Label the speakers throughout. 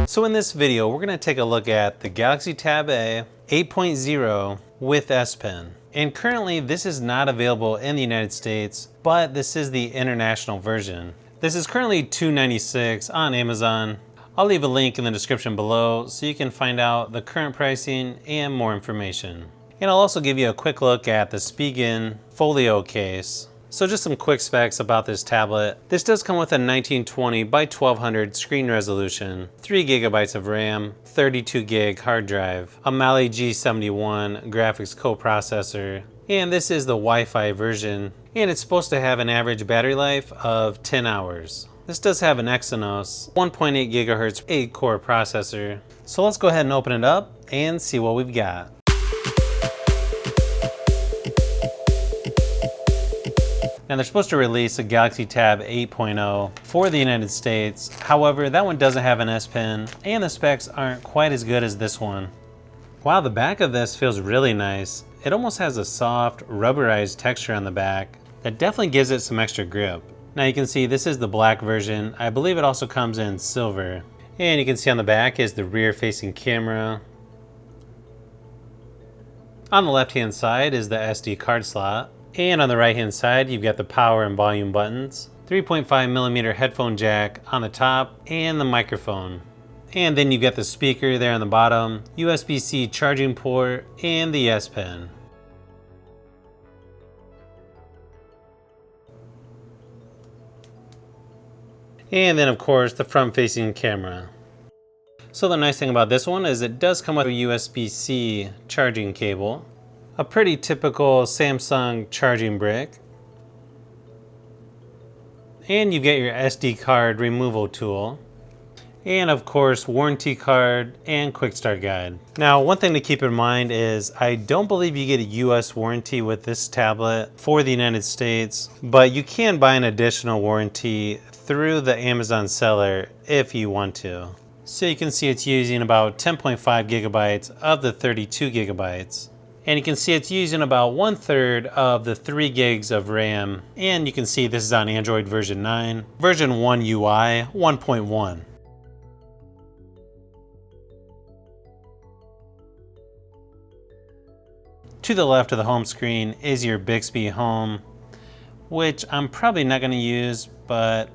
Speaker 1: So in this video, we're going to take a look at the Galaxy Tab A 8.0 with S Pen. And currently this is not available in the United States, but this is the international version. This is currently $296 on Amazon. I'll leave a link in the description below so you can find out the current pricing and more information. And I'll also give you a quick look at the Spigen Folio case. So just some quick specs about this tablet. This does come with a 1920 by 1200 screen resolution, 3 GB of RAM, 32 gig hard drive, a Mali G71 graphics coprocessor, and this is the Wi-Fi version, and it's supposed to have an average battery life of 10 hours. This does have an Exynos 1.8 GHz 8-core processor. So let's go ahead and open it up and see what we've got. Now they're supposed to release a Galaxy Tab 8.0 for the United States. However, that one doesn't have an S Pen and the specs aren't quite as good as this one. Wow, the back of this feels really nice. It almost has a soft, rubberized texture on the back that definitely gives it some extra grip. Now you can see this is the black version. I believe it also comes in silver. And you can see on the back is the rear facing camera. On the left hand side is the SD card slot. And on the right hand side, you've got the power and volume buttons, 3.5mm headphone jack on the top, and the microphone. And then you've got the speaker there on the bottom, USB-C charging port, and the S Pen. And then of course the front facing camera. So the nice thing about this one is it does come with a USB-C charging cable. A pretty typical Samsung charging brick. And you get your SD card removal tool. And of course, warranty card and quick start guide. Now, one thing to keep in mind is I don't believe you get a US warranty with this tablet for the United States, but you can buy an additional warranty through the Amazon seller if you want to. So you can see it's using about 10.5 gigabytes of the 32 gigabytes. And you can see it's using about 1/3 of the 3 gigs of RAM. And you can see this is on Android version 9, version 1 UI 1.1. To the left of the home screen is your Bixby Home, which I'm probably not going to use, but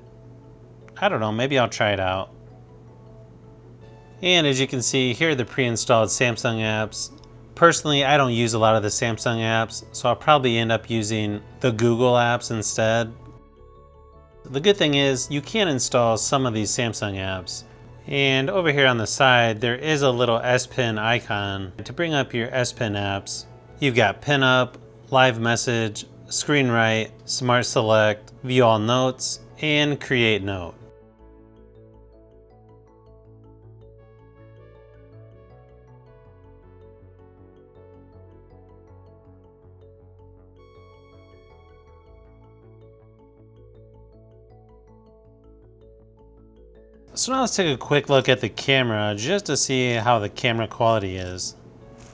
Speaker 1: I don't know, maybe I'll try it out. And as you can see, here are the pre-installed Samsung apps. Personally, I don't use a lot of the Samsung apps, so I'll probably end up using the Google apps instead. The good thing is you can install some of these Samsung apps. And over here on the side, there is a little S Pen icon to bring up your S Pen apps. You've got Pinup, Live Message, ScreenWrite, Smart Select, View All Notes, and Create Note. So now let's take a quick look at the camera just to see how the camera quality is.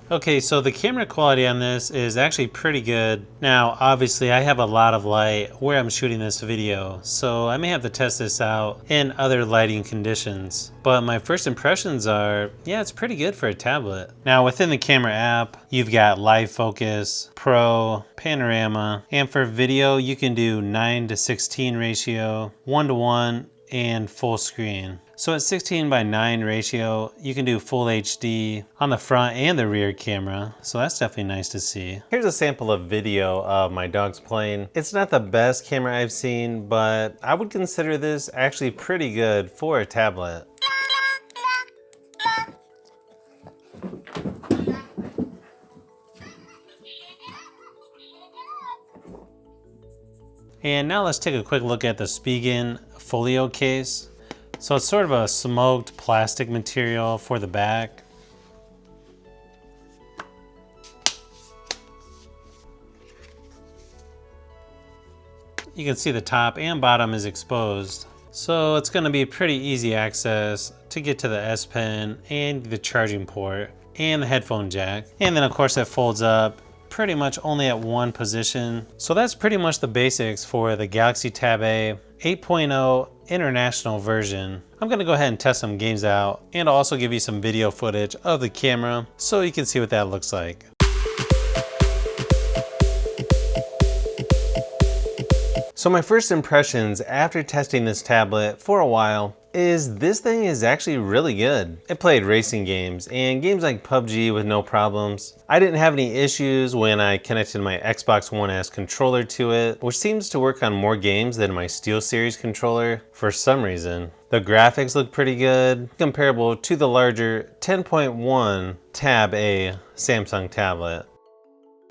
Speaker 1: Okay, so the camera quality on this is actually pretty good. Now, obviously I have a lot of light where I'm shooting this video, so I may have to test this out in other lighting conditions. But my first impressions are, yeah, it's pretty good for a tablet. Now within the camera app, you've got Live Focus, Pro, Panorama, and for video you can do 9:16 ratio, 1:1, and full screen. So at 16:9 ratio, you can do full HD on the front and the rear camera. So that's definitely nice to see. Here's a sample of video of my dogs playing. It's not the best camera I've seen, but I would consider this actually pretty good for a tablet. And now let's take a quick look at the Spigen Folio case. So it's sort of a smoked plastic material for the back. You can see the top and bottom is exposed. So it's going to be pretty easy access to get to the S Pen and the charging port and the headphone jack. And then of course it folds up pretty much only at one position. So that's pretty much the basics for the Galaxy Tab A 8.0 international version. I'm gonna go ahead and test some games out and I'll also give you some video footage of the camera so you can see what that looks like. So my first impressions after testing this tablet for a while is this thing is actually really good. It played racing games and games like PUBG with no problems. I didn't have any issues when I connected my Xbox One S controller to it, which seems to work on more games than my SteelSeries controller for some reason. The graphics look pretty good, comparable to the larger 10.1 Tab A Samsung tablet.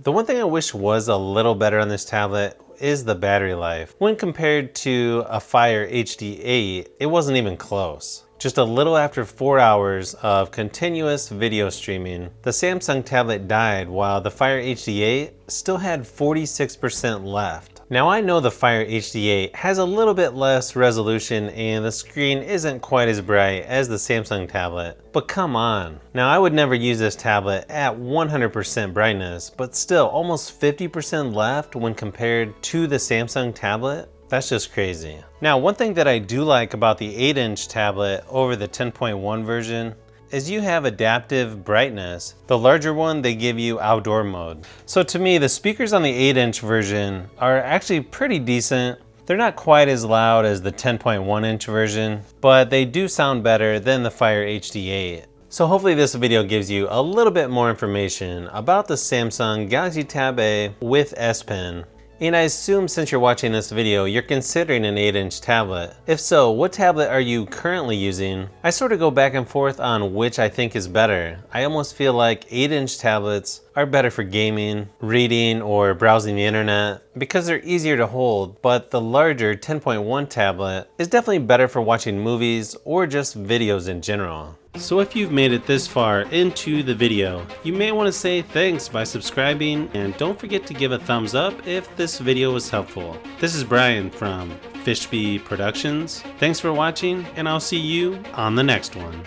Speaker 1: The one thing I wish was a little better on this tablet is the battery life. When compared to a Fire HD 8, it wasn't even close. Just a little after 4 hours of continuous video streaming, the Samsung tablet died while the Fire HD 8 still had 46% left. Now I know the Fire HD 8 has a little bit less resolution and the screen isn't quite as bright as the Samsung tablet, but come on. Now I would never use this tablet at 100% brightness, but still almost 50% left when compared to the Samsung tablet. That's just crazy. Now, one thing that I do like about the 8-inch tablet over the 10.1 version is you have adaptive brightness. The larger one, they give you outdoor mode. So to me, the speakers on the 8-inch version are actually pretty decent. They're not quite as loud as the 10.1-inch version, but they do sound better than the Fire HD 8. So hopefully this video gives you a little bit more information about the Samsung Galaxy Tab A with S Pen. And I assume since you're watching this video, you're considering an 8-inch tablet. If so, what tablet are you currently using? I sort of go back and forth on which I think is better. I almost feel like 8-inch tablets are better for gaming, reading, or browsing the internet because they're easier to hold, but the larger 10.1 tablet is definitely better for watching movies or just videos in general. So if you've made it this far into the video, you may want to say thanks by subscribing, and don't forget to give a thumbs up if this video was helpful. This is Brian from Fishbee Productions. Thanks for watching, and I'll see you on the next one.